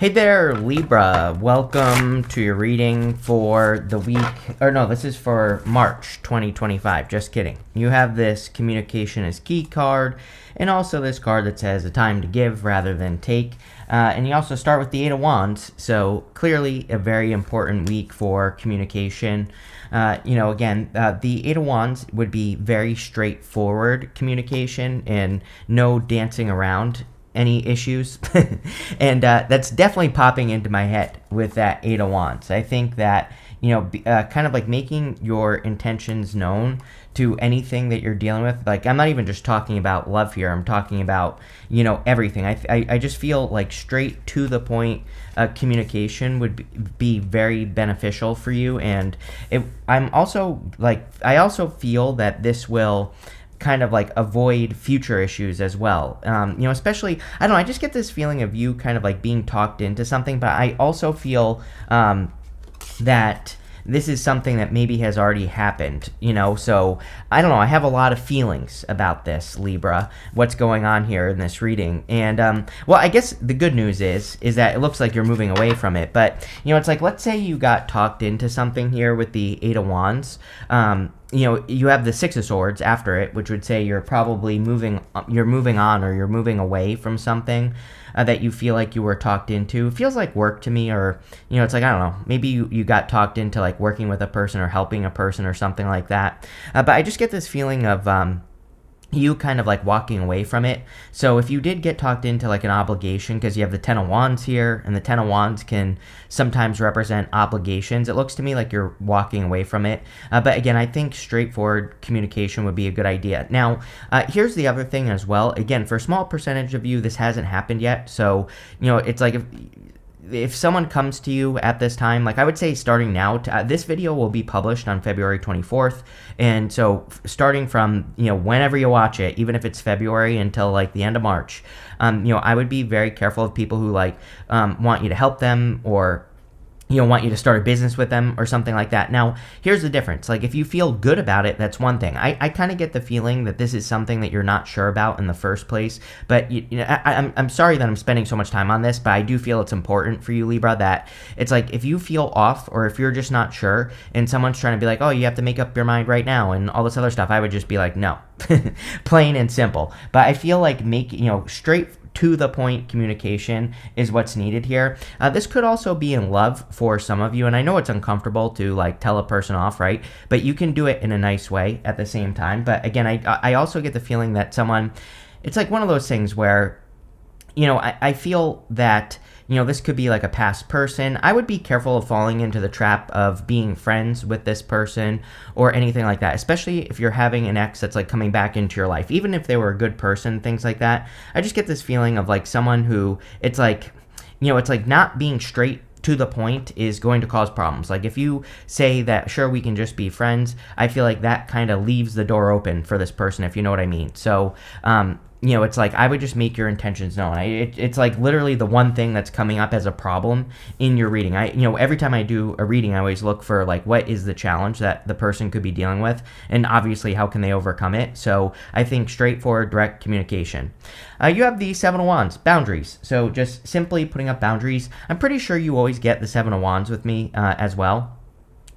Hey there, Libra. Welcome to your reading for the week. Or no, this is for March 2025. Just kidding. You have this communication is key card, and also this card that says a time to give rather than take. And you also start with the Eight of Wands, so clearly a very important week for communication. The Eight of Wands would be very straightforward communication and no dancing around any issues. And that's definitely popping into my head with that Eight of Wands. I think that, kind of like making your intentions known to anything that you're dealing with. Like, I'm not even just talking about love here. I'm talking about, everything. I just feel like straight to the point communication would be very beneficial for you. And I also feel that this will kind of like avoid future issues as well. Especially, I don't know, I just get this feeling of you kind of like being talked into something, but I also feel that this is something that maybe has already happened, so I don't know, I have a lot of feelings about this, Libra, what's going on here in this reading. And I guess the good news is that it looks like you're moving away from it, but it's like, let's say you got talked into something here with the Eight of Wands. You have the Six of Swords after it, which would say you're probably moving on, or you're moving away from something that you feel like you were talked into. It feels like work to me, or, it's like, I don't know, maybe you got talked into like working with a person or helping a person or something like that. But I just get this feeling of you kind of like walking away from it. So if you did get talked into like an obligation, because you have the Ten of Wands here, and the Ten of Wands can sometimes represent obligations, it looks to me like you're walking away from it. But again, I think straightforward communication would be a good idea. Now, here's the other thing as well. Again, for a small percentage of you, this hasn't happened yet. So, it's like if someone comes to you at this time, like I would say starting now, this video will be published on February 24th. And so starting from, whenever you watch it, even if it's February until like the end of March, I would be very careful of people who like want you to help them, or want you to start a business with them or something like that. Now, here's the difference. Like, if you feel good about it, that's one thing. I kind of get the feeling that this is something that you're not sure about in the first place. But, I'm sorry that I'm spending so much time on this, but I do feel it's important for you, Libra, that it's like, if you feel off, or if you're just not sure, and someone's trying to be like, oh, you have to make up your mind right now, and all this other stuff, I would just be like, no. Plain and simple. But I feel like straight to the point communication is what's needed here. This could also be in love for some of you, and I know it's uncomfortable to like tell a person off, right? But you can do it in a nice way at the same time. But again, I also get the feeling that it's like one of those things where, I feel that, this could be like a past person. I would be careful of falling into the trap of being friends with this person or anything like that, especially if you're having an ex that's like coming back into your life, even if they were a good person, things like that. I just get this feeling of like someone who it's like not being straight to the point is going to cause problems. Like, if you say that, sure, we can just be friends, I feel like that kind of leaves the door open for this person, if you know what I mean. So, it's like, I would just make your intentions known. It's like literally the one thing that's coming up as a problem in your reading. Every time I do a reading, I always look for like, what is the challenge that the person could be dealing with? And obviously, how can they overcome it? So I think straightforward, direct communication. You have the Seven of Wands, boundaries. So just simply putting up boundaries. I'm pretty sure you always get the Seven of Wands with me as well.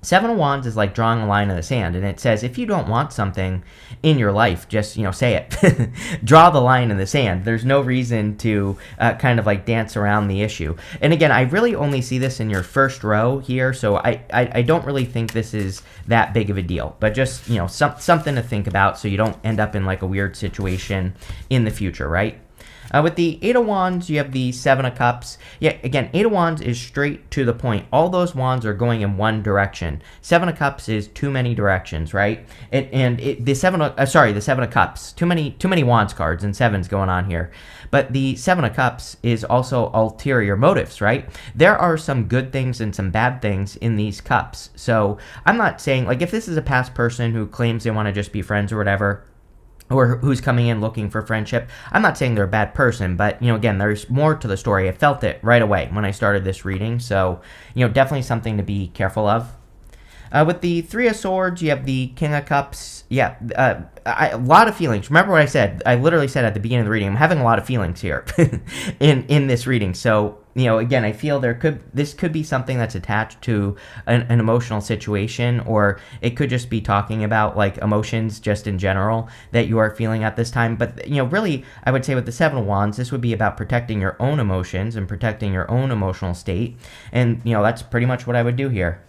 Seven of Wands is like drawing a line in the sand, and it says if you don't want something in your life, just, say it. Draw the line in the sand. There's no reason to kind of like dance around the issue. And again, I really only see this in your first row here, so I don't really think this is that big of a deal. But just, something to think about so you don't end up in like a weird situation in the future, right? With the Eight of Wands, you have the Seven of Cups. Yeah, again, Eight of Wands is straight to the point. All those wands are going in one direction. Seven of Cups is too many directions, right? The Seven of Cups. Too many wands cards and sevens going on here. But the Seven of Cups is also ulterior motives, right? There are some good things and some bad things in these cups. So I'm not saying, like, if this is a past person who claims they want to just be friends or whatever, or who's coming in looking for friendship, I'm not saying they're a bad person, but, again, there's more to the story. I felt it right away when I started this reading, so, definitely something to be careful of. With the Three of Swords, you have the King of Cups. Yeah, a lot of feelings. Remember what I said? I literally said at the beginning of the reading, I'm having a lot of feelings here in this reading. So, again, I feel this could be something that's attached to an emotional situation, or it could just be talking about like emotions just in general that you are feeling at this time. But, really, I would say with the Seven of Wands, this would be about protecting your own emotions and protecting your own emotional state. And, that's pretty much what I would do here.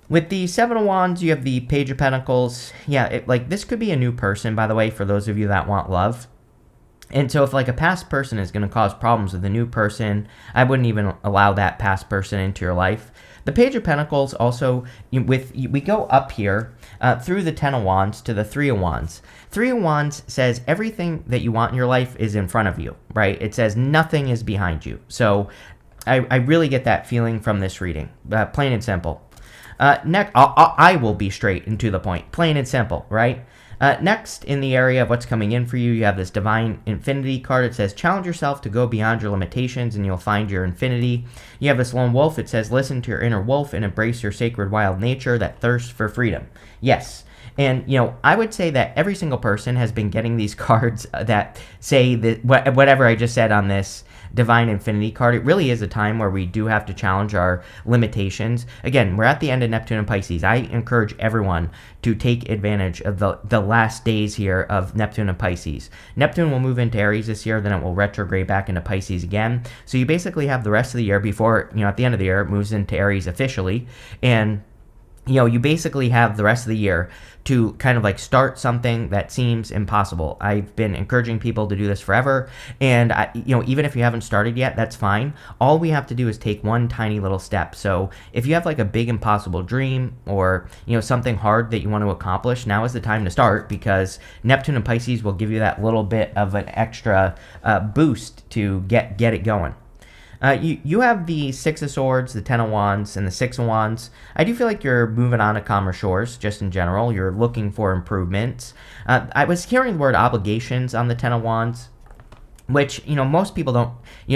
With the Seven of Wands, you have the Page of Pentacles. Yeah, this could be a new person, by the way, for those of you that want love. And so if like a past person is going to cause problems with a new person, I wouldn't even allow that past person into your life. The Page of Pentacles also, we go up here through the Ten of Wands to the Three of Wands. Three of Wands says everything that you want in your life is in front of you, right? It says nothing is behind you. So I really get that feeling from this reading, plain and simple. Next, I will be straight and to the point, plain and simple, right? Next, in the area of what's coming in for you, you have this Divine Infinity card. It says, challenge yourself to go beyond your limitations and you'll find your infinity. You have this Lone Wolf. It says, listen to your inner wolf and embrace your sacred wild nature that thirsts for freedom. Yes. And, I would say that every single person has been getting these cards that say that whatever I just said on this Divine Infinity card. It really is a time where we do have to challenge our limitations. Again, we're at the end of Neptune and Pisces. I encourage everyone to take advantage of the last days here of Neptune and Pisces. Neptune will move into Aries this year, then it will retrograde back into Pisces again. So you basically have the rest of the year before, at the end of the year, it moves into Aries officially. And you basically have the rest of the year to kind of like start something that seems impossible. I've been encouraging people to do this forever, and even if you haven't started yet, that's fine. All we have to do is take one tiny little step. So if you have like a big impossible dream or something hard that you want to accomplish, now is the time to start, because Neptune and Pisces will give you that little bit of an extra boost to get it going. You have the Six of Swords, the Ten of Wands, and the Six of Wands. I do feel like you're moving on to calmer shores, just in general. You're looking for improvements. I was hearing the word obligations on the Ten of Wands, which, most people don't,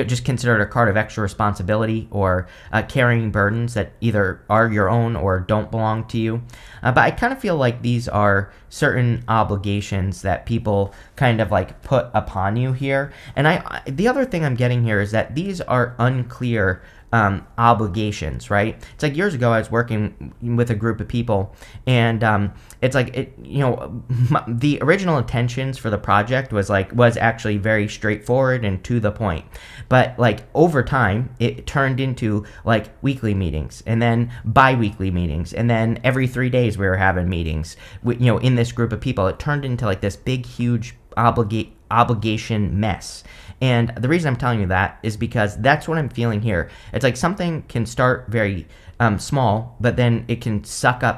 just consider it a card of extra responsibility or carrying burdens that either are your own or don't belong to you. But I kind of feel like these are certain obligations that people kind of like put upon you here. And the other thing I'm getting here is that these are unclear obligations, right? It's like years ago I was working with a group of people, and it's like the original intentions for the project was actually very straightforward and to the point, but like over time it turned into like weekly meetings and then bi-weekly meetings, and then every 3 days we were having meetings in this group of people. It turned into like this big huge obligation mess. And the reason I'm telling you that is because that's what I'm feeling here. It's like something can start very small, but then it can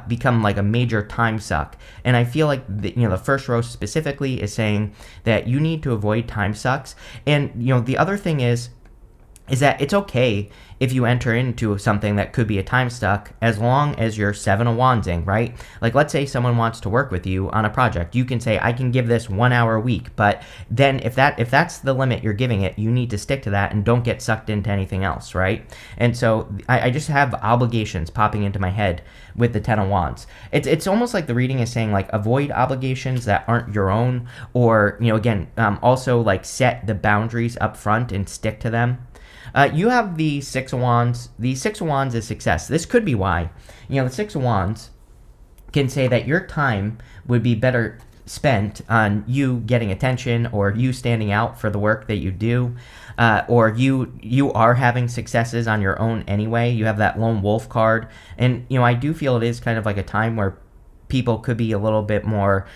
become like a major time suck. And I feel like the first row specifically is saying that you need to avoid time sucks. And the other thing is that it's okay if you enter into something that could be a time stuck, as long as you're Seven of Wandsing, right? Like, let's say someone wants to work with you on a project. You can say, I can give this 1 hour a week, but then if that's the limit you're giving it, you need to stick to that and don't get sucked into anything else, right? And so I just have obligations popping into my head with the Ten of Wands. It's almost like the reading is saying like avoid obligations that aren't your own, or also like set the boundaries up front and stick to them. You have the Six of Wands. The Six of Wands is success. This could be why. The Six of Wands can say that your time would be better spent on you getting attention, or you standing out for the work that you do, or you are having successes on your own anyway. You have that Lone Wolf card. And, I do feel it is kind of like a time where people could be a little bit more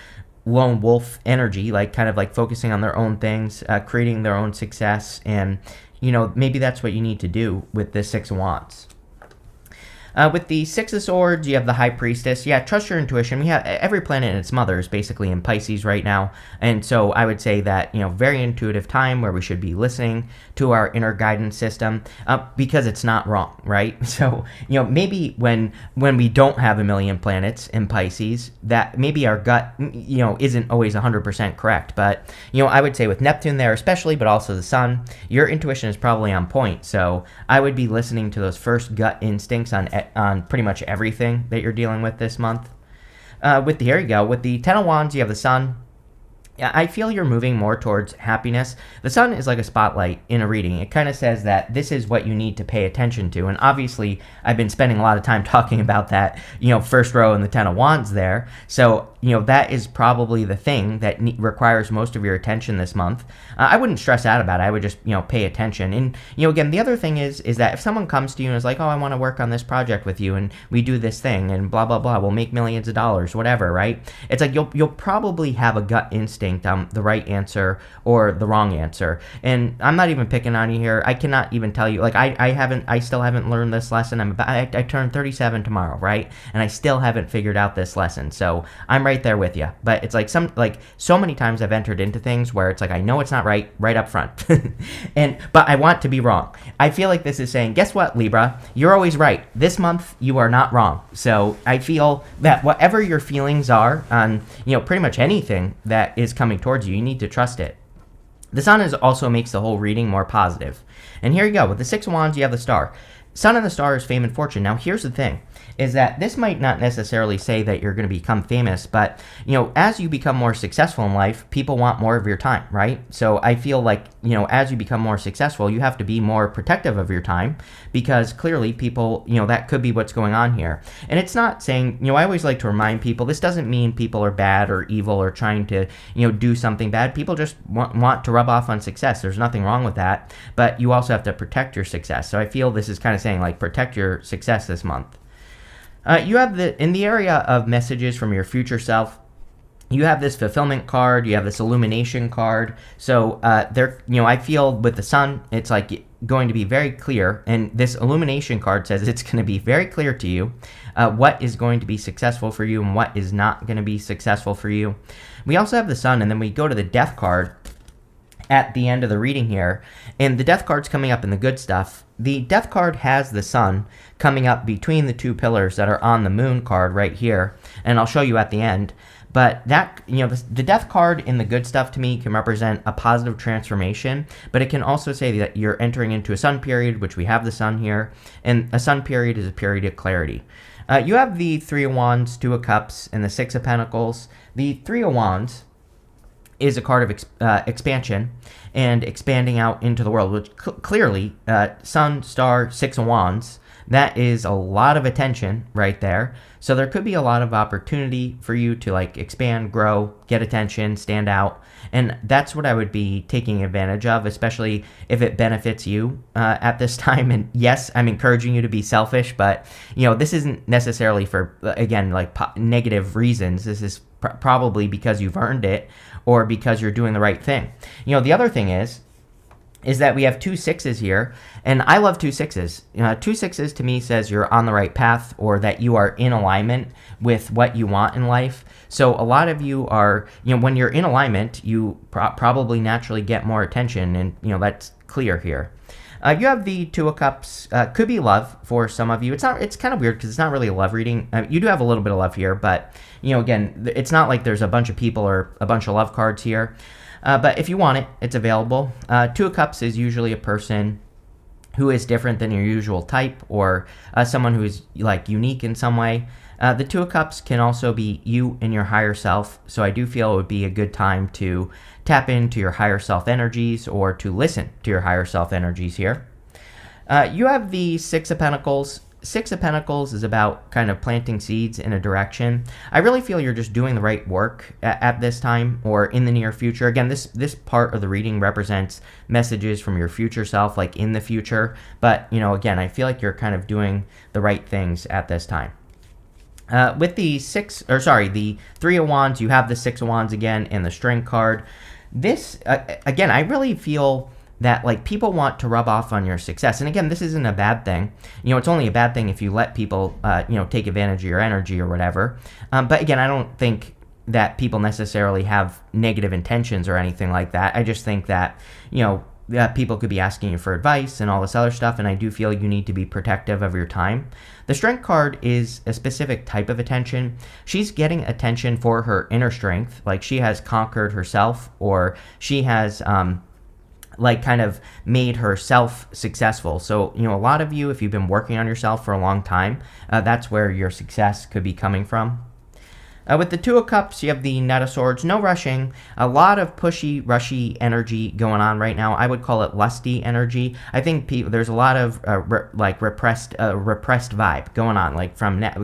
lone wolf energy, like kind of like focusing on their own things, creating their own success, and maybe that's what you need to do with the Six of Wands. With the Six of Swords, you have the High Priestess. Yeah, trust your intuition. We have every planet and its mother is basically in Pisces right now. And so I would say that, very intuitive time where we should be listening to our inner guidance system, because it's not wrong, right? So, maybe when we don't have a million planets in Pisces, that maybe our gut, isn't always 100% correct. But, I would say with Neptune there especially, but also the Sun, your intuition is probably on point. So I would be listening to those first gut instincts on on pretty much everything that you're dealing with this month. Here you go. With the Ten of Wands, you have the Sun. I feel you're moving more towards happiness. The sun is like a spotlight in a reading. It kind of says that this is what you need to pay attention to. And obviously, I've been spending a lot of time talking about that, first row in the Ten of Wands there. So, that is probably the thing that requires most of your attention this month. I wouldn't stress out about it. I would just, pay attention. And, again, the other thing is that if someone comes to you and is like, oh, I want to work on this project with you and we do this thing and blah, blah, blah, we'll make millions of dollars, whatever, right? It's like you'll probably have a gut instinct on the right answer or the wrong answer. And I'm not even picking on you here. I cannot even tell you, like, I still haven't learned this lesson. I turn 37 tomorrow, right? And I still haven't figured out this lesson. So I'm right there with you. But it's like so many times I've entered into things where it's like, I know it's not right up front. But I want to be wrong. I feel like this is saying, guess what, Libra? You're always right. This month, you are not wrong. So I feel that whatever your feelings are on, pretty much anything that is coming towards you, you need to trust it. The sun also makes the whole reading more positive. And here you go. With the Six of Wands, you have the Star. Sun and the Star is fame and fortune. Now, here's the thing, is that this might not necessarily say that you're going to become famous, but, as you become more successful in life, people want more of your time, right? So I feel like, as you become more successful, you have to be more protective of your time because clearly people, that could be what's going on here. And it's not saying, I always like to remind people, this doesn't mean people are bad or evil or trying to, do something bad. People just want to rub off on success. There's nothing wrong with that, but you also have to protect your success. So I feel this is kind of saying, like, protect your success this month. You have in the area of messages from your future self, you have this fulfillment card, you have this illumination card. So I feel with the sun, it's like going to be very clear. And this illumination card says it's going to be very clear to you what is going to be successful for you and what is not going to be successful for you. We also have the sun, and then we go to the death card at the end of the reading here. And the death card's coming up in the good stuff. The death card has the sun coming up between the two pillars that are on the moon card right here. And I'll show you at the end. But that, the death card in the good stuff to me can represent a positive transformation, but it can also say that you're entering into a sun period, which we have the sun here, and a sun period is a period of clarity. You have the Three of Wands, Two of Cups, and the Six of Pentacles. The Three of Wands is a card of expansion and expanding out into the world, which clearly, Sun, Star, Six of Wands, that is a lot of attention right there. So there could be a lot of opportunity for you to expand, grow, get attention, stand out. And that's what I would be taking advantage of, especially if it benefits you at this time. And yes, I'm encouraging you to be selfish, but this isn't necessarily for, again, negative reasons. This is probably because you've earned it or because you're doing the right thing. The other thing is that we have two sixes here, and I love two sixes. Two sixes to me says you're on the right path or that you are in alignment with what you want in life. So a lot of you are, when you're in alignment, you probably naturally get more attention, and that's clear here. You have the Two of Cups. Could be love for some of you. It's not. It's kind of weird because it's not really a love reading. You do have a little bit of love here, but again, it's not like there's a bunch of people or a bunch of love cards here. But if you want it, it's available. Two of Cups is usually a person who is different than your usual type or someone who is unique in some way. The Two of Cups can also be you and your higher self. So I do feel it would be a good time to tap into your higher self energies or to listen to your higher self energies here. You have the Six of Pentacles. Six of Pentacles is about kind of planting seeds in a direction. I really feel you're just doing the right work at this time or in the near future. Again, this part of the reading represents messages from your future self, like in the future. But, again, I feel like you're kind of doing the right things at this time. With the the Three of Wands, you have the Six of Wands again and the Strength card. This, again, I really feel that people want to rub off on your success. And again, this isn't a bad thing. It's only a bad thing if you let people, take advantage of your energy or whatever. But again, I don't think that people necessarily have negative intentions or anything like that. I just think that, people could be asking you for advice and all this other stuff, and I do feel you need to be protective of your time. The Strength card is a specific type of attention. She's getting attention for her inner strength, like she has conquered herself, or she has like kind of made herself successful. So, a lot of you, if you've been working on yourself for a long time, that's where your success could be coming from. With the Two of Cups, you have the Knight of Swords. No rushing. A lot of pushy, rushy energy going on right now. I would call it lusty energy. I think there's a lot of repressed vibe going on. Like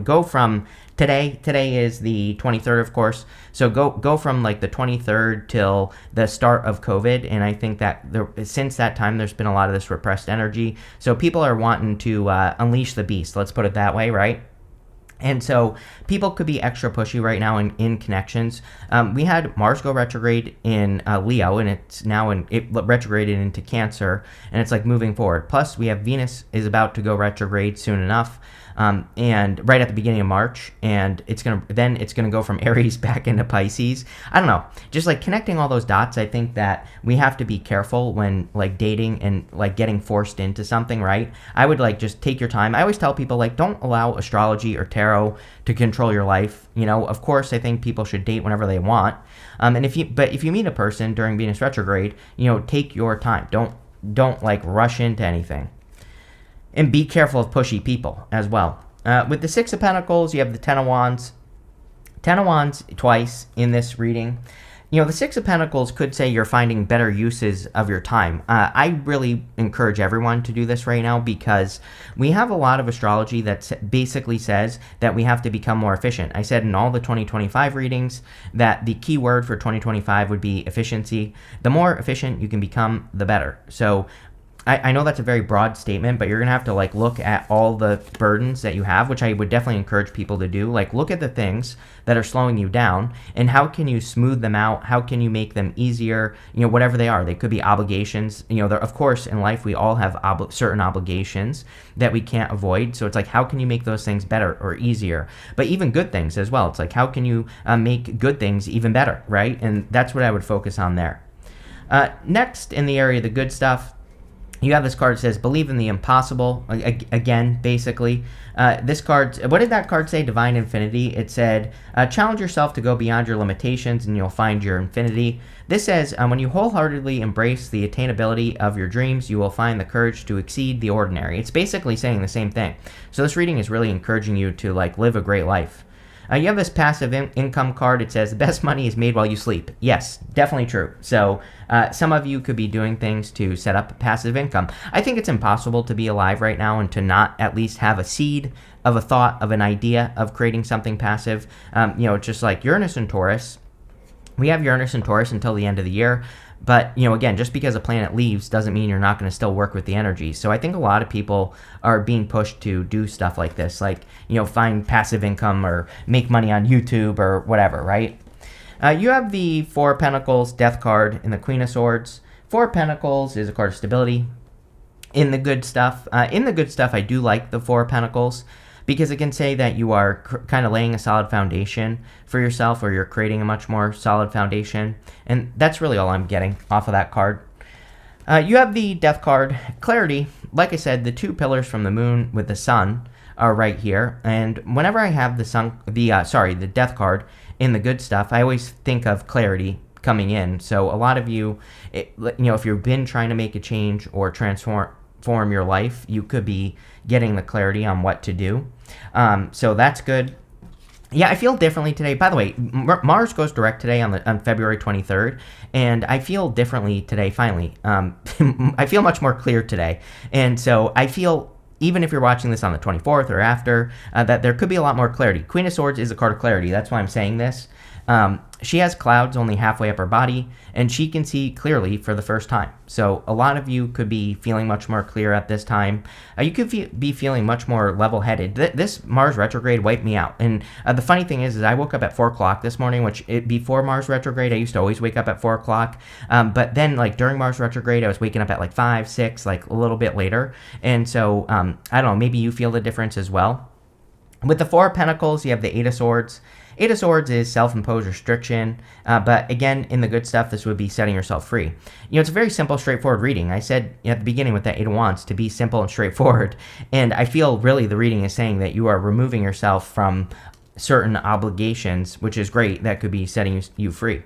go from today. Today is the 23rd, of course. So go from like the 23rd till the start of COVID. And I think that since that time, there's been a lot of this repressed energy. So people are wanting to unleash the beast. Let's put it that way, right? And so people could be extra pushy right now in connections. We had Mars go retrograde in Leo, and it's now it retrograded into Cancer, and it's like moving forward. Plus, we have Venus is about to go retrograde soon enough, and right at the beginning of March, and it's gonna go from Aries back into Pisces. I don't know, just like connecting all those dots. I think that we have to be careful when like dating and like getting forced into something, right? I would like just take your time. I always tell people like don't allow astrology or tarot to control your life. Of course, I think people should date whenever they want. And if you meet a person during Venus retrograde, take your time. Don't like rush into anything. And be careful of pushy people as well. With the Six of Pentacles, you have the Ten of Wands. Ten of Wands twice in this reading. The Six of Pentacles could say you're finding better uses of your time. I really encourage everyone to do this right now because we have a lot of astrology that basically says that we have to become more efficient. I said in all the 2025 readings that the key word for 2025 would be efficiency. The more efficient you can become, the better. So I know that's a very broad statement, but you're going to have to like look at all the burdens that you have, which I would definitely encourage people to do. Like look at the things that are slowing you down and how can you smooth them out? How can you make them easier? Whatever they are. They could be obligations. Of course, in life, we all have certain obligations that we can't avoid. So it's like, how can you make those things better or easier? But even good things as well. It's like, how can you make good things even better, right? And that's what I would focus on there. Next, in the area of the good stuff, you have this card that says, believe in the impossible. Again, basically. This card, what did that card say? Divine Infinity. It said, challenge yourself to go beyond your limitations and you'll find your infinity. This says, when you wholeheartedly embrace the attainability of your dreams, you will find the courage to exceed the ordinary. It's basically saying the same thing. So this reading is really encouraging you to like live a great life. You have this passive income card. It says the best money is made while you sleep. Yes, definitely true. So some of you could be doing things to set up passive income. I think it's impossible to be alive right now and to not at least have a seed of a thought, of an idea of creating something passive. Just like Uranus and Taurus. We have Uranus and Taurus until the end of the year. But, again, just because a planet leaves doesn't mean you're not going to still work with the energy. So I think a lot of people are being pushed to do stuff like this, like, find passive income or make money on YouTube or whatever, right? You have the Four of Pentacles, Death card, and the Queen of Swords. Four of Pentacles is a card of stability. In the good stuff, I do like the Four of Pentacles, because it can say that you are kind of laying a solid foundation for yourself, or you're creating a much more solid foundation. And that's really all I'm getting off of that card. You have the Death card, Clarity. Like I said, the two pillars from the moon with the sun are right here. And whenever I have the Death card in the good stuff, I always think of clarity coming in. So a lot of you, if you've been trying to make a change or transform your life, you could be getting the clarity on what to do. So that's good. Yeah, I feel differently today. By the way, Mars goes direct today on February 23rd, and I feel differently today, finally. I feel much more clear today. And so I feel, even if you're watching this on the 24th or after, that there could be a lot more clarity. Queen of Swords is a card of clarity. That's why I'm saying this. She has clouds only halfway up her body, and she can see clearly for the first time. So a lot of you could be feeling much more clear at this time. You could be feeling much more level-headed. This Mars retrograde wiped me out. And the funny thing is I woke up at 4 o'clock this morning, which before Mars retrograde, I used to always wake up at 4 o'clock. But then, like, during Mars retrograde, I was waking up at, like, 5, 6, like, a little bit later. And so, I don't know, maybe you feel the difference as well. With the Four of Pentacles, you have the Eight of Swords. Eight of Swords is self-imposed restriction, but again, in the good stuff, this would be setting yourself free. It's a very simple, straightforward reading. I said at the beginning with that Eight of Wands to be simple and straightforward, and I feel really the reading is saying that you are removing yourself from certain obligations, which is great. That could be setting you free.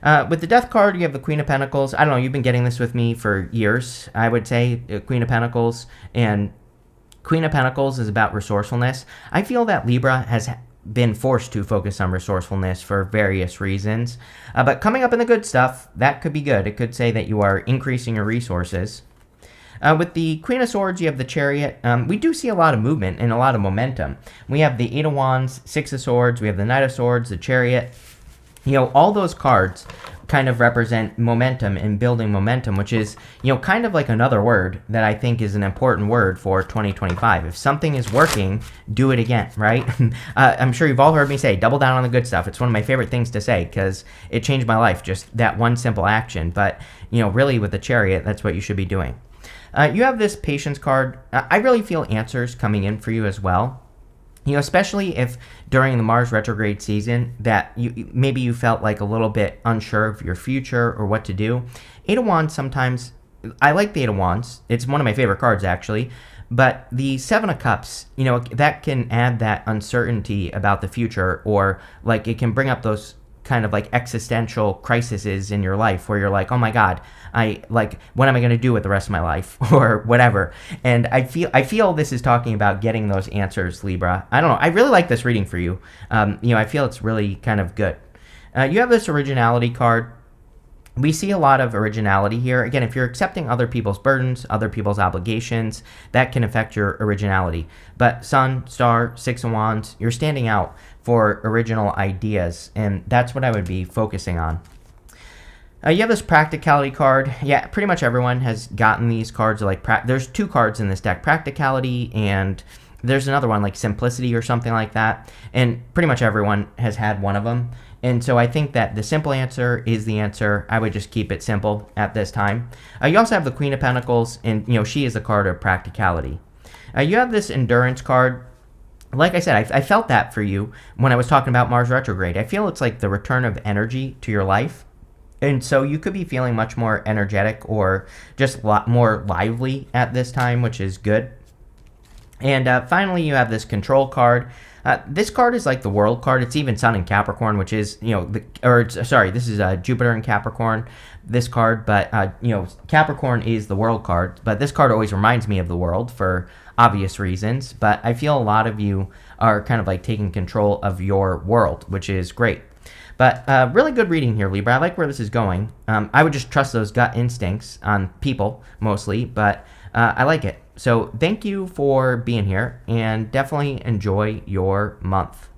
With the Death card, you have the Queen of Pentacles. I don't know, you've been getting this with me for years, I would say, Queen of Pentacles. And Queen of Pentacles is about resourcefulness. I feel that Libra has been forced to focus on resourcefulness for various reasons. But coming up in the good stuff, that could be good. It could say that you are increasing your resources. With the Queen of Swords, you have the Chariot. We do see a lot of movement and a lot of momentum. We have the Eight of Wands, Six of Swords, we have the Knight of Swords, the Chariot. All those cards kind of represent momentum and building momentum, which is, kind of like another word that I think is an important word for 2025. If something is working, do it again, right? I'm sure you've all heard me say, double down on the good stuff. It's one of my favorite things to say because it changed my life, just that one simple action. But, really with the Chariot, that's what you should be doing. You have this Patience card. I really feel answers coming in for you as well. Especially if during the Mars retrograde season that maybe you felt like a little bit unsure of your future or what to do. Eight of Wands sometimes, I like the Eight of Wands. It's one of my favorite cards, actually. But the Seven of Cups, that can add that uncertainty about the future, or like it can bring up those kind of like existential crises in your life where you're like, oh my God, what am I going to do with the rest of my life or whatever. And I feel this is talking about getting those answers, Libra. I don't know. I really like this reading for you. I feel it's really kind of good. You have this originality card. We see a lot of originality here. Again, if you're accepting other people's burdens, other people's obligations, that can affect your originality. But Sun, Star, Six of Wands, you're standing out for original ideas, and that's what I would be focusing on. You have this practicality card. Yeah, pretty much everyone has gotten these cards. There's two cards in this deck, practicality, and there's another one like simplicity or something like that. And pretty much everyone has had one of them. And so I think that the simple answer is the answer. I would just keep it simple at this time. You also have the Queen of Pentacles, and she is a card of practicality. You have this endurance card. Like I said, I felt that for you when I was talking about Mars retrograde. I feel it's like the return of energy to your life. And so you could be feeling much more energetic or just a lot more lively at this time, which is good. And finally, you have this control card. This card is like the world card. It's even Sun in Capricorn, which is, this is Jupiter in Capricorn, this card. But, Capricorn is the world card. But this card always reminds me of the world for obvious reasons. But I feel a lot of you are kind of like taking control of your world, which is great. But really good reading here, Libra. I like where this is going. I would just trust those gut instincts on people mostly, but I like it. So thank you for being here, and definitely enjoy your month.